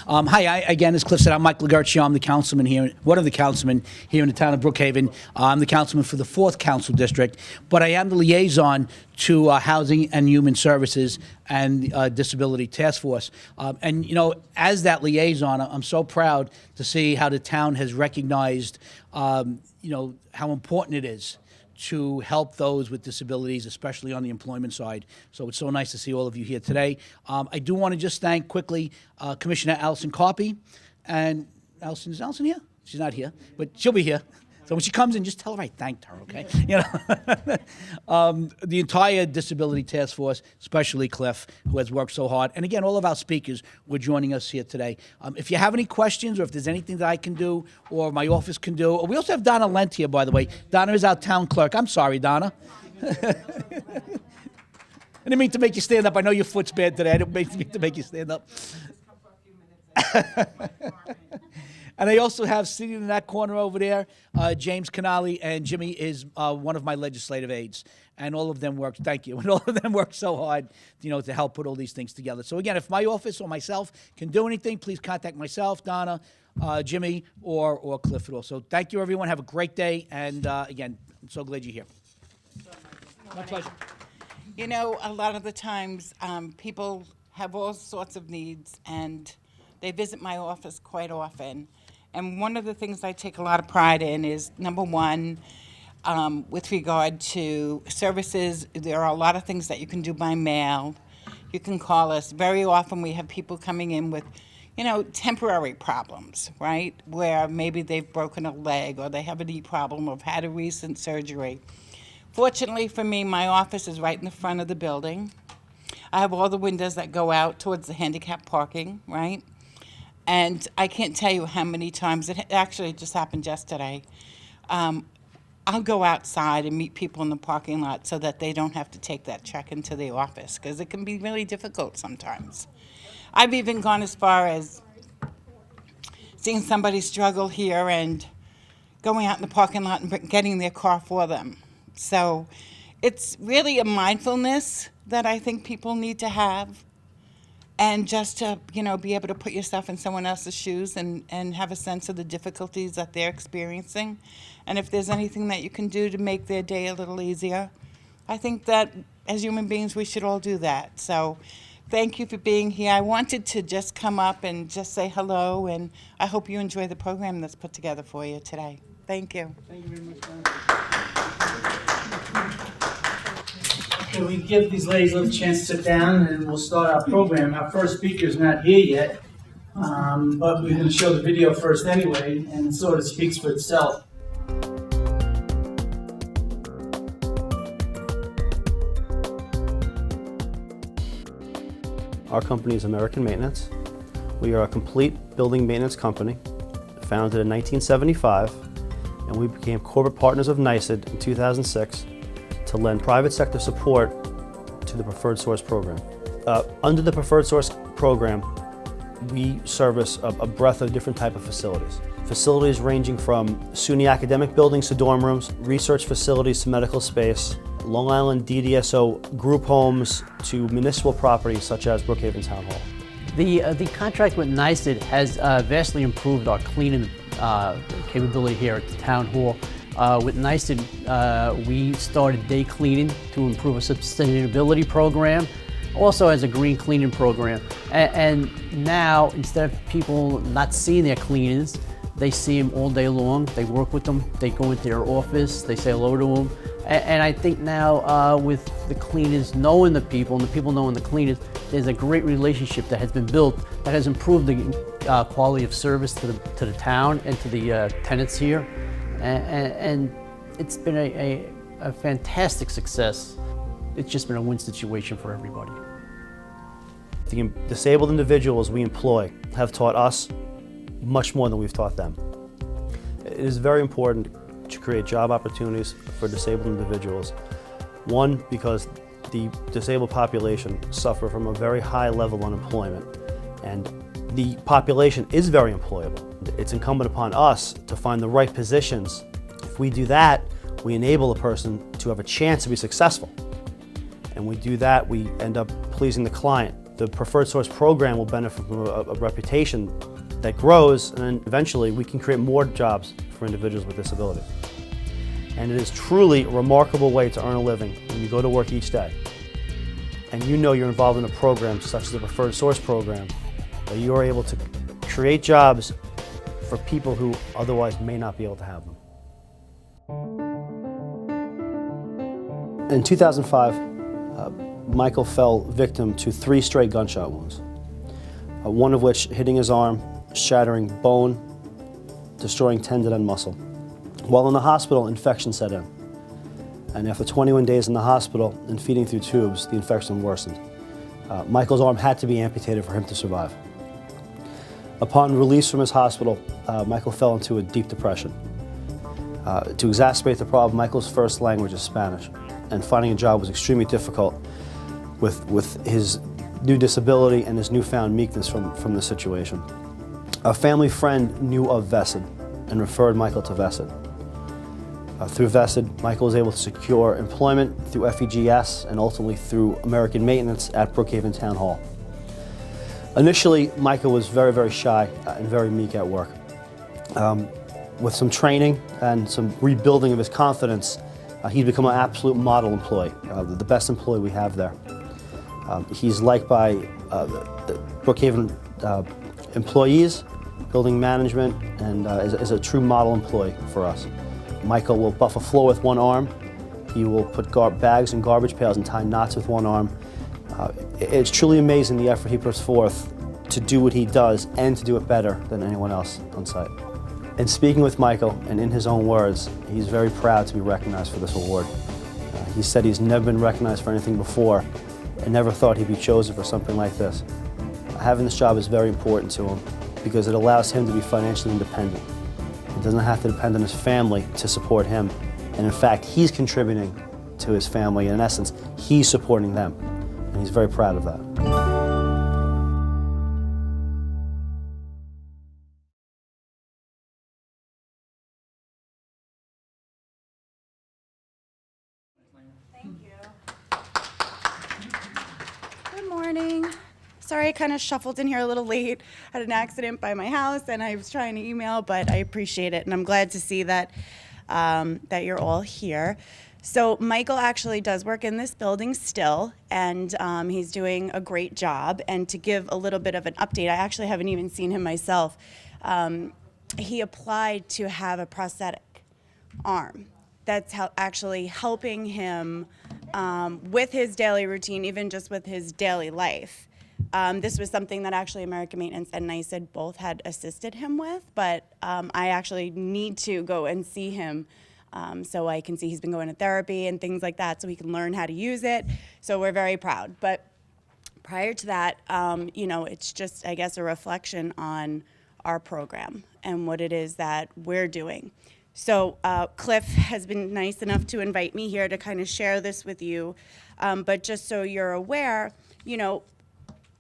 Hi, again, as Cliff said, I'm Michael Loguercio. I'm the councilman here, one of the councilmen here in the town of Brookhaven. I'm the councilman for the 4th Council District, but I am the liaison to Housing and Human Services and Disability Task Force. And, you know, as that liaison, I'm so proud to see how the town has recognized, you know, how important it is to help those with disabilities, especially on the employment side. So it's so nice to see all of you here today. I do want to just thank quickly Commissioner Allison Carpy. And Allison, is Allison here? She's not here, but she'll be here. So when she comes in, just tell her I thanked her, okay? You know, the entire Disability Task Force, especially Cliff, who has worked so hard. And again, all of our speakers were joining us here today. If you have any questions or if there's anything that I can do or my office can do, we also have Donna Lent here, by the way. Donna is our town clerk. I'm sorry, Donna. I didn't mean to make you stand up. I know your foot's bad today. I didn't mean to make you stand up. And I also have sitting in that corner over there, James Canali, and Jimmy is one of my legislative aides. And all of them worked, thank you, and all of them worked so hard, you know, to help put all these things together. So again, if my office or myself can do anything, please contact myself, Donna, Jimmy, or Cliff at all. So thank you, everyone. Have a great day. And again, I'm so glad you're here. My pleasure. You know, a lot of the times people have all sorts of needs, and they visit my office quite often. And one of the things I take a lot of pride in is, number one, with regard to services, there are a lot of things that you can do by mail. You can call us. Very often we have people coming in with, you know, temporary problems, right? Where maybe they've broken a leg or they have a knee problem or have had a recent surgery. Fortunately for me, my office is right in the front of the building. I have all the windows that go out towards the handicap parking, right? And I can't tell you how many times, it actually just happened yesterday, I'll go outside and meet people in the parking lot so that they don't have to take that check into the office, because it can be really difficult sometimes. I've even gone as far as seeing somebody struggle here and going out in the parking lot and getting their car for them. So it's really a mindfulness that I think people need to have. And just to, you know, be able to put yourself in someone else's shoes and have a sense of the difficulties that they're experiencing. And if there's anything that you can do to make their day a little easier, I think that as human beings, we should all do that. So thank you for being here. I wanted to just come up and just say hello, and I hope you enjoy the program that's put together for you today. Thank you. Thank you very much, Donna. Can we give these ladies a little chance to sit down, and we'll start our program. Our first speaker's not here yet, but we're going to show the video first anyway, and it sort of speaks for itself. Our company is American Maintenance. We are a complete building maintenance company, founded in 1975, and we became corporate partners of NYSED in 2006 to lend private sector support to the Preferred Source program. Under the Preferred Source program, we service a breadth of different type of facilities. Facilities ranging from SUNY academic buildings to dorm rooms, research facilities to medical space, Long Island DDSO group homes to municipal properties such as Brookhaven Town Hall. The contract with NYSED has vastly improved our cleaning capability here at the Town Hall. With NYSED, we started day cleaning to improve a sustainability program, also as a green cleaning program. And now, instead of people not seeing their cleaners, they see them all day long, they work with them, they go into their office, they say hello to them. And I think now with the cleaners knowing the people and the people knowing the cleaners, there's a great relationship that has been built that has improved the quality of service to the town and to the tenants here. And it's been a fantastic success. It's just been a win situation for everybody. The disabled individuals we employ have taught us much more than we've taught them. It is very important to create job opportunities for disabled individuals. One, because the disabled population suffer from a very high level of unemployment, and the population is very employable. It's incumbent upon us to find the right positions. If we do that, we enable a person to have a chance to be successful. And we do that, we end up pleasing the client. The preferred source program will benefit from a reputation that grows, and then eventually we can create more jobs for individuals with disabilities. And it is truly a remarkable way to earn a living when you go to work each day and you know you're involved in a program such as the preferred source program, that you are able to create jobs for people who otherwise may not be able to have them. In 2005, Michael fell victim to 3 stray gunshot wounds, one of which hitting his arm, shattering bone, destroying tendon and muscle. While in the hospital, infection set in. And after 21 days in the hospital and feeding through tubes, the infection worsened. Michael's arm had to be amputated for him to survive. Upon release from his hospital, Michael fell into a deep depression. To exacerbate the problem, Michael's first language is Spanish, and finding a job was extremely difficult with his new disability and his newfound meekness from the situation. A family friend knew of VESID and referred Michael to VESID. Through VESID, Michael was able to secure employment through FEGS and ultimately through American Maintenance at Brookhaven Town Hall. Initially, Michael was very, very shy and very meek at work. With some training and some rebuilding of his confidence, he's become an absolute model employee, the best employee we have there. He's liked by the Brookhaven employees, building management, and is a true model employee for us. Michael will buff a floor with one arm. He will put bags in garbage pails and tie knots with one arm. It's truly amazing the effort he puts forth to do what he does and to do it better than anyone else on site. In speaking with Michael, and in his own words, he's very proud to be recognized for this award. He said he's never been recognized for anything before and never thought he'd be chosen for something like this. Having this job is very important to him because it allows him to be financially independent. He doesn't have to depend on his family to support him. And in fact, he's contributing to his family. In essence, he's supporting them. And he's very proud of that. Good morning. Sorry I kind of shuffled in here a little late. I had an accident by my house and I was trying to email, but I appreciate it and I'm glad to see that that you're all here. So Michael actually does work in this building still, and he's doing a great job. And to give a little bit of an update, I actually haven't even seen him myself. He applied to have a prosthetic arm. That's actually helping him with his daily routine, even just with his daily life. This was something that actually American Maintenance and NYSED both had assisted him with, but I actually need to go and see him so I can see he's been going to therapy and things like that so he can learn how to use it. So we're very proud. But prior to that, you know, it's just, I guess, a reflection on our program and what it is that we're doing. So Cliff has been nice enough to invite me here to kind of share this with you. But just so you're aware, you know,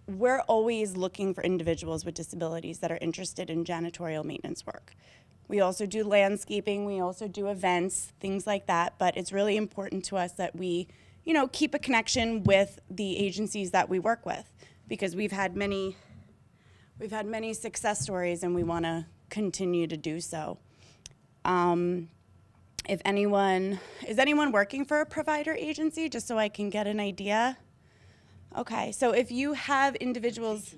we're always looking for individuals with disabilities that are interested in janitorial maintenance work. We also do landscaping, we also do events, things like that, but it's really important to us that we, you know, keep a connection with the agencies that we work with, because we've had many success stories and we want to continue to do so. Is anyone working for a provider agency, just so I can get an idea? Okay, so if you have individuals.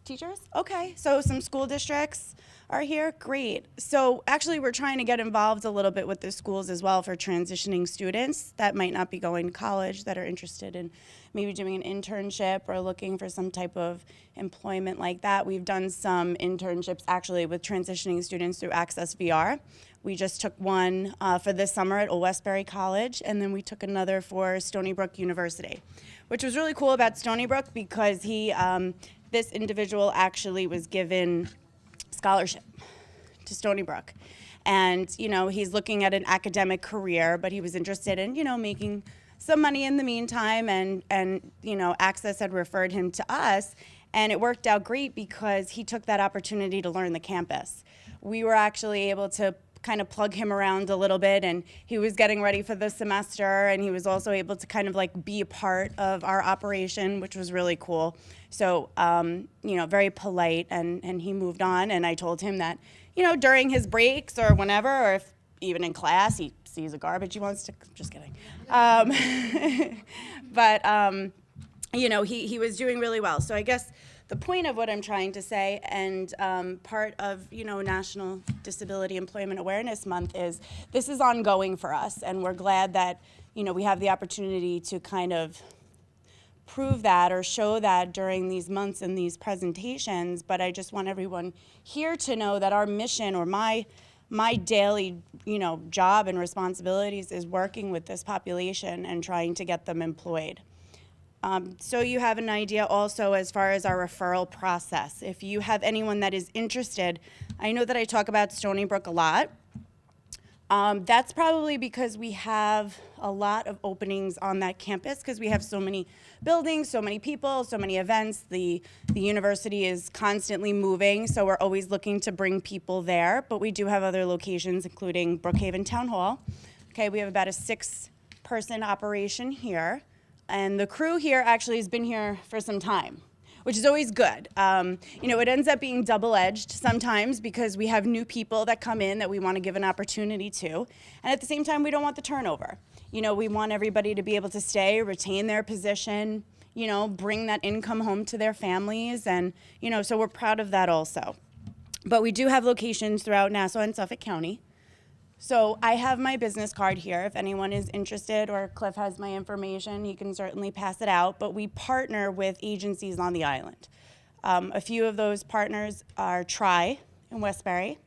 Teachers? Okay, so some school districts are here, great. So actually we're trying to get involved a little bit with the schools as well for transitioning students that might not be going to college, that are interested in maybe doing an internship or looking for some type of employment like that. We've done some internships actually with transitioning students through ACCES-VR. We just took one for this summer at Old Westbury College, and then we took another for Stony Brook University, which was really cool about Stony Brook because this individual actually was given scholarship to Stony Brook. And, you know, he's looking at an academic career, but he was interested in, you know, making some money in the meantime. And you know, ACCES had referred him to us. And it worked out great because he took that opportunity to learn the campus. We were actually able to kind of plug him around a little bit, and he was getting ready for the semester, and he was also able to kind of like be a part of our operation, which was really cool. So, you know, very polite, and he moved on, and I told him that, you know, during his breaks or whenever, or if even in class, he sees a garbage he wants to, just kidding. But, you know, he was doing really well. So I guess the point of what I'm trying to say, and part of, you know, National Disability Employment Awareness Month, is this is ongoing for us, and we're glad that, you know, we have the opportunity to kind of prove that or show that during these months and these presentations. But I just want everyone here to know that our mission, or my daily, you know, job and responsibilities, is working with this population and trying to get them employed. So you have an idea also as far as our referral process. If you have anyone that is interested, I know that I talk about Stony Brook a lot. That's probably because we have a lot of openings on that campus, because we have so many buildings, so many people, so many events. The university is constantly moving, so we're always looking to bring people there. But we do have other locations, including Brookhaven Town Hall. Okay, we have about a 6-person operation here. And the crew here actually has been here for some time, which is always good. You know, it ends up being double-edged sometimes, because we have new people that come in that we want to give an opportunity to. And at the same time, we don't want the turnover. You know, we want everybody to be able to stay, retain their position, you know, bring that income home to their families. And, you know, so we're proud of that also. But we do have locations throughout Nassau and Suffolk County. So I have my business card here. If anyone is interested, or Cliff has my information, he can certainly pass it out. But we partner with agencies on the island. A few of those partners are Try in Westbury,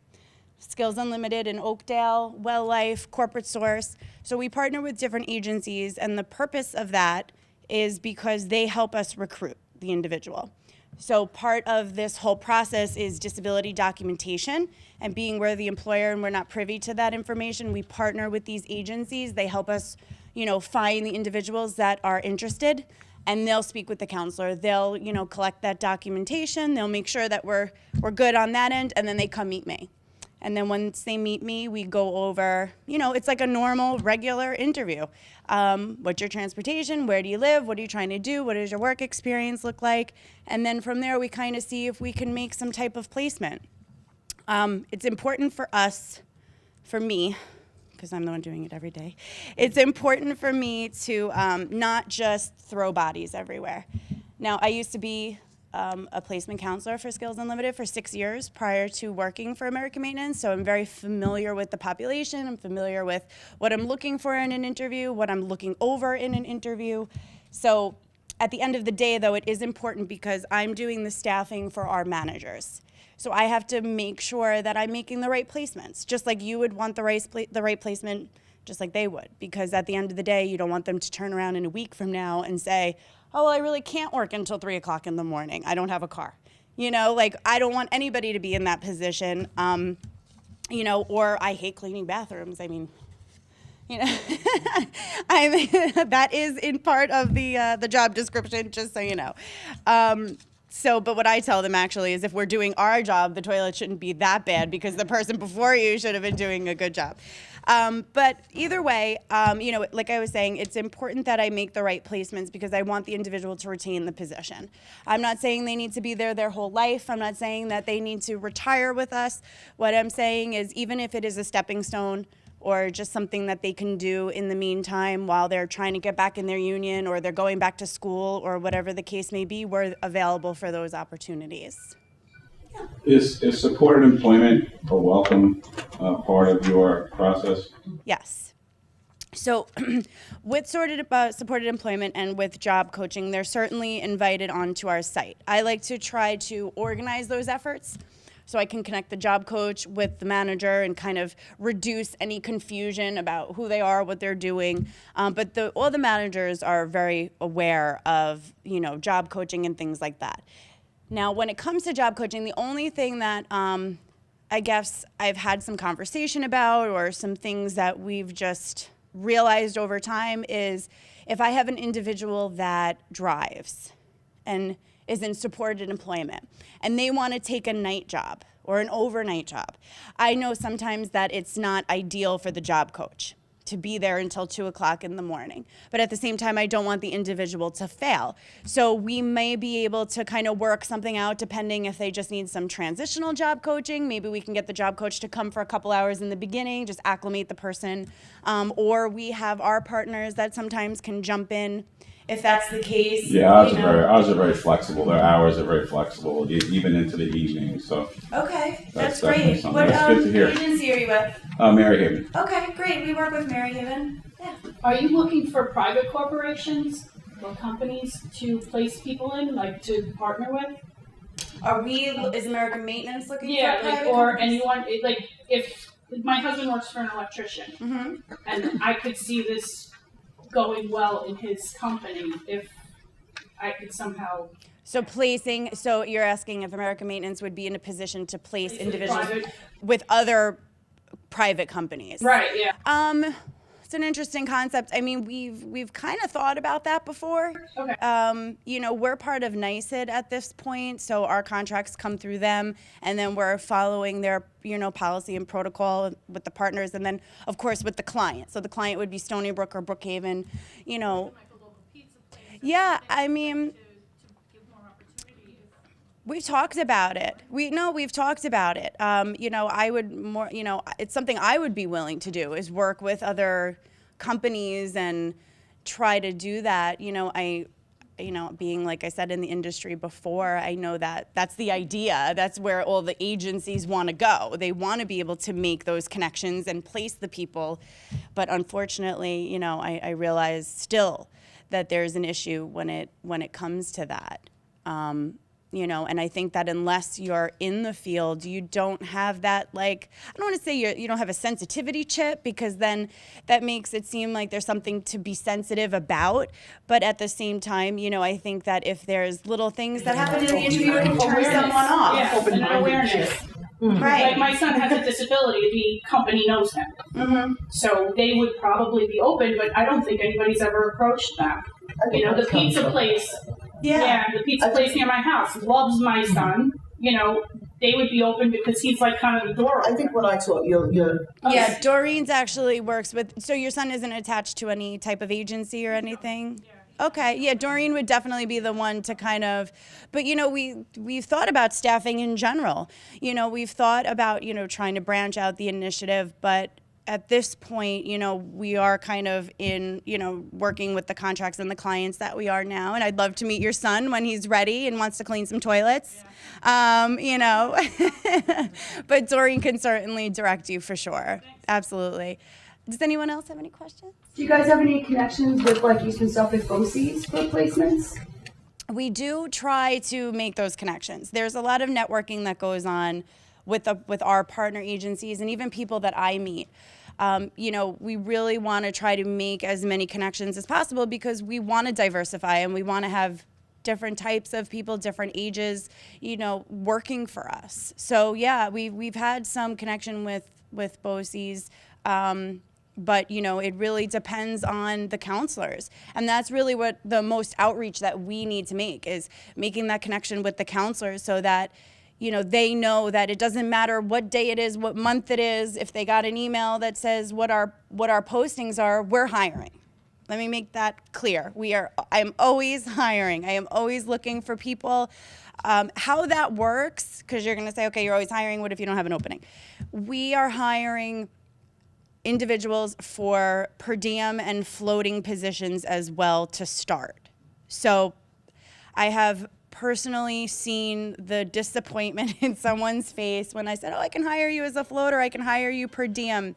Skills Unlimited in Oakdale, Well Life, Corporate Source. So we partner with different agencies, and the purpose of that is because they help us recruit the individual. So part of this whole process is disability documentation, and being we're the employer and we're not privy to that information, we partner with these agencies. They help us, you know, find the individuals that are interested, and they'll speak with the counselor. They'll, you know, collect that documentation. They'll make sure that we're good on that end, and then they come meet me. And then once they meet me, we go over, you know, it's like a normal, regular interview. What's your transportation? Where do you live? What are you trying to do? What does your work experience look like? And then from there, we kind of see if we can make some type of placement. It's important for us, for me, because I'm the one doing it every day, it's important for me to not just throw bodies everywhere. Now, I used to be a placement counselor for Skills Unlimited for 6 years prior to working for American Maintenance, so I'm very familiar with the population. I'm familiar with what I'm looking for in an interview, what I'm looking over in an interview. So at the end of the day, though, it is important because I'm doing the staffing for our managers. So I have to make sure that I'm making the right placements, just like you would want the right placement, just like they would, because at the end of the day, you don't want them to turn around in a week from now and say, oh, well, I really can't work until 3 o'clock in the morning. I don't have a car. You know, like, I don't want anybody to be in that position, you know, or I hate cleaning bathrooms. I mean, you know, I mean, that is in part of the job description, just so you know. But what I tell them actually is if we're doing our job, the toilet shouldn't be that bad because the person before you should have been doing a good job. But either way, you know, like I was saying, it's important that I make the right placements because I want the individual to retain the position. I'm not saying they need to be there their whole life. I'm not saying that they need to retire with us. What I'm saying is even if it is a stepping stone or just something that they can do in the meantime while they're trying to get back in their union or they're going back to school or whatever the case may be, we're available for those opportunities. Is supported employment a welcome part of your process? Yes. So with supported employment and with job coaching, they're certainly invited onto our site. I like to try to organize those efforts so I can connect the job coach with the manager and kind of reduce any confusion about who they are, what they're doing. But all the managers are very aware of, you know, job coaching and things like that. Now, when it comes to job coaching, the only thing that I guess I've had some conversation about or some things that we've just realized over time is if I have an individual that drives and is in supported employment and they want to take a night job or an overnight job. I know sometimes that it's not ideal for the job coach to be there until 2 o'clock in the morning. But at the same time, I don't want the individual to fail. So we may be able to kind of work something out depending if they just need some transitional job coaching. Maybe we can get the job coach to come for a couple hours in the beginning, just acclimate the person. Or we have our partners that sometimes can jump in if that's the case. Yeah, ours are very flexible. Their hours are very flexible, even into the evening. So Okay, That's that's definitely great. something What that's good to hear. agency are you with? Mary Haven. Okay, great. We work with Mary Haven. Yeah. Are you looking for private corporations or companies to place people in, like to partner with? Is American Maintenance looking Yeah, for like, private or companies? anyone, like, if my husband works for an electrician, and I could see this going well in his company if I could somehow. So you're asking if American Maintenance would be in a position to place Place with individuals private- with other private companies. Right, yeah. It's an interesting concept. I mean, we've kind of thought about that before. Okay. We're part of NYSED at this point, so our contracts come through them, and then we're following their, policy and protocol with the partners, and then, of course, with the client. So the client would be Stony Brook or Brookhaven, Yeah, I mean, we've talked about it. We've talked about it. I would more, it's something I would be willing to do is work with other companies and try to do that. Being, like I said, in the industry before, I know that that's the idea. That's where all the agencies want to go. They want to be able to make those connections and place the people. But unfortunately, I realize still that there's an issue when it comes to that. And I think that unless you're in the field, you don't have that, I don't want to say you don't have a sensitivity chip, because then that makes it seem like there's something to be sensitive about. But at the same time, I think that if there's little things that happen in the interview, it can turn Awareness. someone off. Yeah, and an awareness. Right. Like, my son has a disability, the company knows him. So they would probably be open, but I don't think anybody's ever approached them. The pizza place. Yeah, the pizza place near my house loves my son. They would be open because he's like kind of the door opener. I think what I taught you're Yeah, Doreen's actually works with, so your son isn't attached to any type of agency or anything? Okay, yeah, Doreen would definitely be the one to kind of, but we've thought about staffing in general. We've thought about, trying to branch out the initiative, but at this point, we are kind of in, working with the contracts and the clients that we are now. And I'd love to meet your son when he's ready and wants to clean some toilets. But Doreen can certainly direct you for sure. Absolutely. Does anyone else have any questions? Do you guys have any connections with Eastern Suffolk BOCES for placements? We do try to make those connections. There's a lot of networking that goes on with our partner agencies and even people that I meet. We really want to try to make as many connections as possible because we want to diversify and we want to have different types of people, different ages, working for us. So yeah, we've had some connection with BOCES, but it really depends on the counselors. And that's really what the most outreach that we need to make is making that connection with the counselors so that they know that it doesn't matter what day it is, what month it is. If they got an email that says what our postings are, we're hiring. Let me make that clear. I am always hiring. I am always looking for people. How that works, because you're going to say, okay, you're always hiring. What if you don't have an opening? We are hiring individuals for per diem and floating positions as well to start. So I have personally seen the disappointment in someone's face when I said, I can hire you as a floater, I can hire you per diem.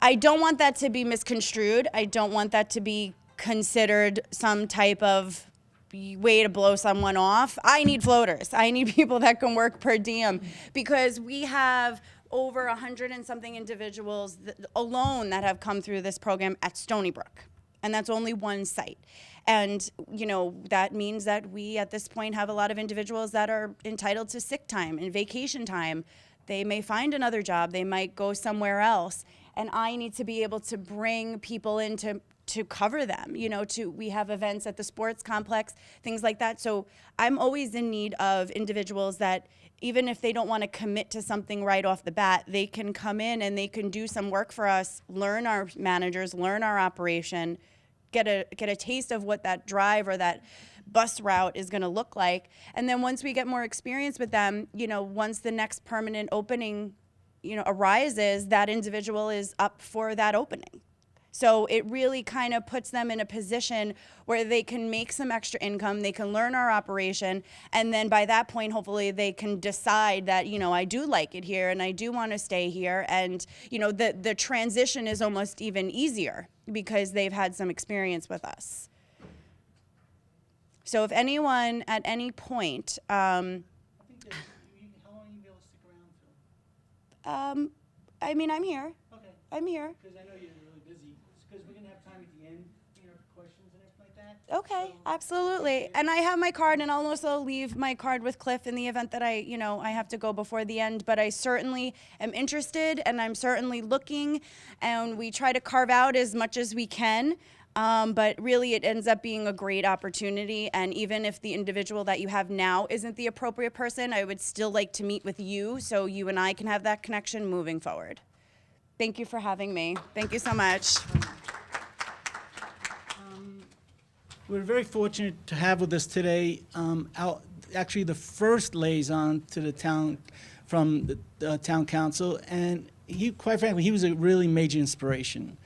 I don't want that to be misconstrued. I don't want that to be considered some type of way to blow someone off. I need floaters. I need people that can work per diem because we have over 100 and something individuals alone that have come through this program at Stony Brook. And that's only one site. And, that means that we, at this point, have a lot of individuals that are entitled to sick time and vacation time. They may find another job. They might go somewhere else. And I need to be able to bring people in to cover them. We have events at the sports complex, things like that. So I'm always in need of individuals that even if they don't want to commit to something right off the bat, they can come in and they can do some work for us, learn our managers, learn our operation, get a taste of what that drive or that bus route is going to look like. And then once we get more experience with them, once the next permanent opening, arises, that individual is up for that opening. So it really kind of puts them in a position where they can make some extra income, they can learn our operation, and then by that point, hopefully they can decide that, I do like it here and I do want to stay here. And, the transition is almost even easier because they've had some experience with us. So if anyone at any point, I think that how long will you be able to stick around, Phil? I'm here. Okay. I'm here. Because I know you're really busy. Because we're going to have time at the end, for questions and everything like that. Okay, absolutely. And I have my card, and I'll also leave my card with Cliff in the event that I have to go before the end. But I certainly am interested, and I'm certainly looking, and we try to carve out as much as we can. But really, it ends up being a great opportunity. And even if the individual that you have now isn't the appropriate person, I would still like to meet with you so you and I can have that connection moving forward. Thank you for having me. Thank you so much. We're very fortunate to have with us today, actually the first liaison to the town from the town council, and quite frankly, he was a really major inspiration.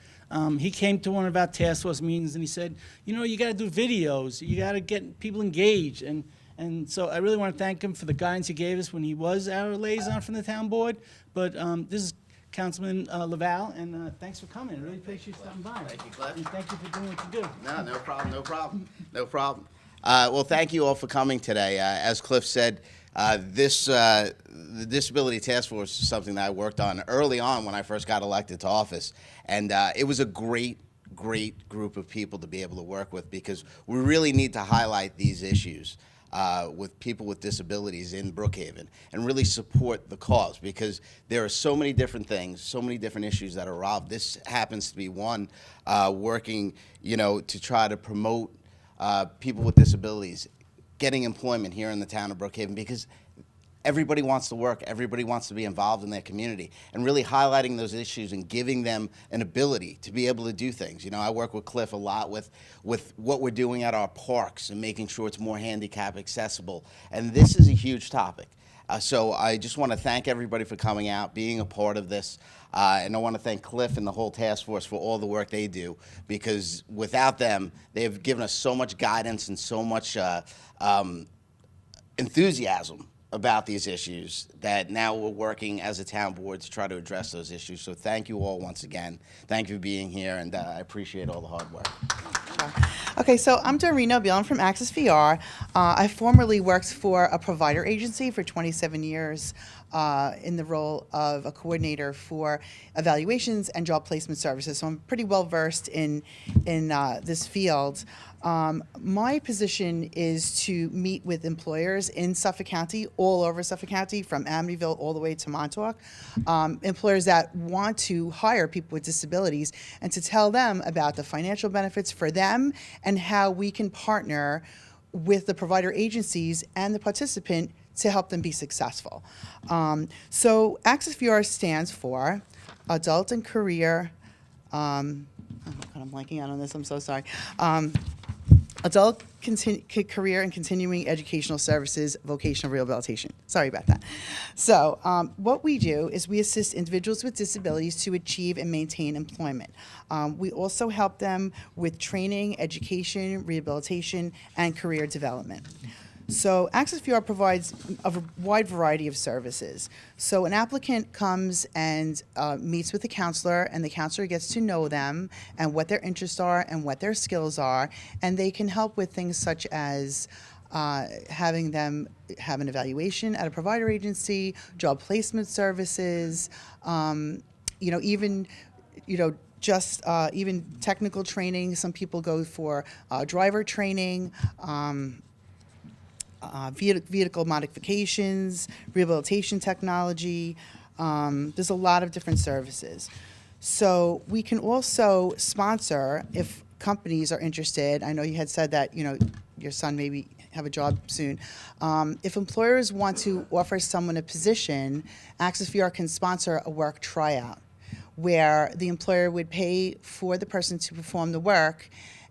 He came to one of our task force meetings and he said, you got to do videos, you got to get people engaged, and so I really want to thank him for the guidance he gave us when he was our liaison from the town board. But this is Councilman LaValle, and thanks for coming. I really appreciate you stopping by. Thank you, Cliff. And thank you for doing what you do. No problem. Well, thank you all for coming today. As Cliff said, the Disability Task Force is something that I worked on early on when I first got elected to office. And it was a great group of people to be able to work with, because we really need to highlight these issues with people with disabilities in Brookhaven and really support the cause, because there are so many different things, so many different issues that are involved. This happens to be one, working, to try to promote people with disabilities getting employment here in the town of Brookhaven, because everybody wants to work, everybody wants to be involved in their community, and really highlighting those issues and giving them an ability to be able to do things. I work with Cliff a lot with what we're doing at our parks and making sure it's more handicap accessible, and this is a huge topic. So I just want to thank everybody for coming out, being a part of this, and I want to thank Cliff and the whole task force for all the work they do, because without them, they've given us so much guidance and so much enthusiasm about these issues that now we're working as a town board to try to address those issues. So thank you all once again. Thank you for being here, and I appreciate all the hard work. Okay, so I'm Doreen, Nobile. I'm from ACCES-VR. I formerly worked for a provider agency for 27 years in the role of a coordinator for evaluations and job placement services. So I'm pretty well versed in this field. My position is to meet with employers in Suffolk County, all over Suffolk County, from Amityville all the way to Montauk, employers that want to hire people with disabilities, and to tell them about the financial benefits for them and how we can partner with the provider agencies and the participant to help them be successful. So ACCES-VR stands for Adult and Career, oh God, I'm blanking out on this, I'm so sorry. Adult Career and Continuing Educational Services, Vocational Rehabilitation. Sorry about that. So what we do is we assist individuals with disabilities to achieve and maintain employment. We also help them with training, education, rehabilitation, and career development. So ACCES-VR provides a wide variety of services. So an applicant comes and meets with the counselor, and the counselor gets to know them and what their interests are and what their skills are, and they can help with things such as having them have an evaluation at a provider agency, job placement services, even technical training. Some people go for driver training, vehicle modifications, rehabilitation technology. There's a lot of different services. So we can also sponsor if companies are interested. I know you had said that your son maybe have a job soon. If employers want to offer someone a position, ACCES-VR can sponsor a work tryout, where the employer would pay for the person to perform the work,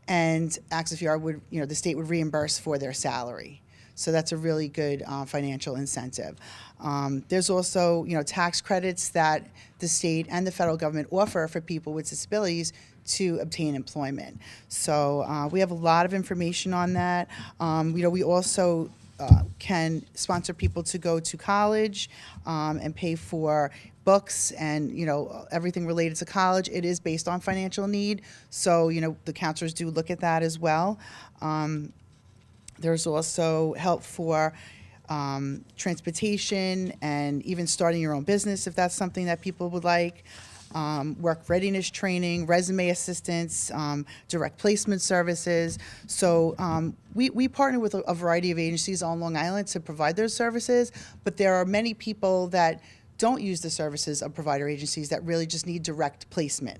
and ACCES-VR would, the state would reimburse for their salary. So that's a really good financial incentive. There's also, tax credits that the state and the federal government offer for people with disabilities to obtain employment. So we have a lot of information on that. We also can sponsor people to go to college and pay for books and everything related to college. It is based on financial need, so the counselors do look at that as well. There's also help for transportation and even starting your own business if that's something that people would like. Work readiness training, resume assistance, direct placement services. So we partner with a variety of agencies on Long Island to provide those services, but there are many people that don't use the services of provider agencies that really just need direct placement.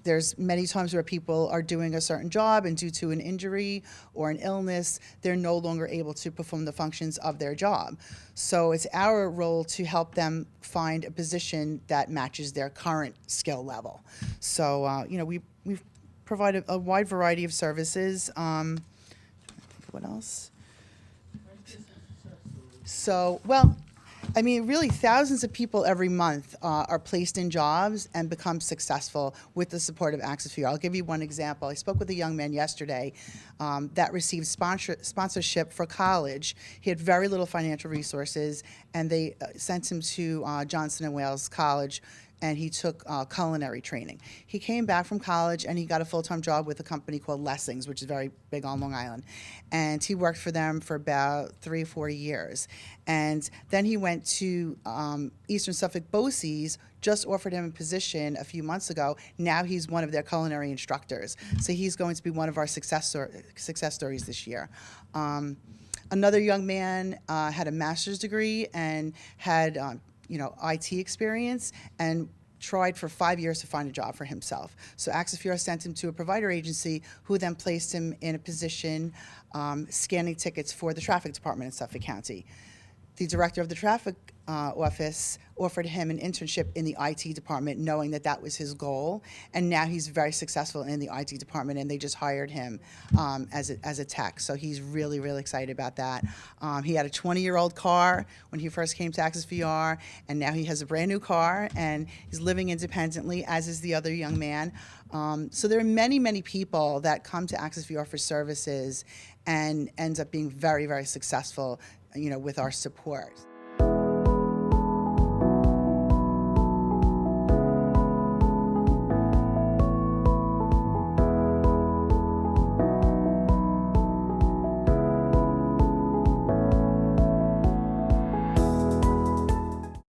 There's many times where people are doing a certain job, and due to an injury or an illness, they're no longer able to perform the functions of their job. So it's our role to help them find a position that matches their current skill level. So we provide a wide variety of services. What else? So, really thousands of people every month are placed in jobs and become successful with the support of ACCES-VR. I'll give you one example. I spoke with a young man yesterday that received sponsorship for college. He had very little financial resources, and they sent him to Johnson & Wales College, and he took culinary training. He came back from college and he got a full-time job with a company called Lessings, which is very big on Long Island. And he worked for them for about 3 or 4 years. And then he went to Eastern Suffolk BOCES, just offered him a position a few months ago. Now he's one of their culinary instructors. So he's going to be one of our success stories this year. Another young man had a master's degree and had IT experience, and tried for 5 years to find a job for himself. So ACCES-VR sent him to a provider agency, who then placed him in a position scanning tickets for the traffic department in Suffolk County. The director of the traffic office offered him an internship in the IT department, knowing that that was his goal, and now he's very successful in the IT department, and they just hired him as a tech. So he's really, really excited about that. He had a 20-year-old car when he first came to ACCES-VR, and now he has a brand new car, and he's living independently, as is the other young man. So there are many, many people that come to ACCES-VR for services and ends up being very, very successful with our support.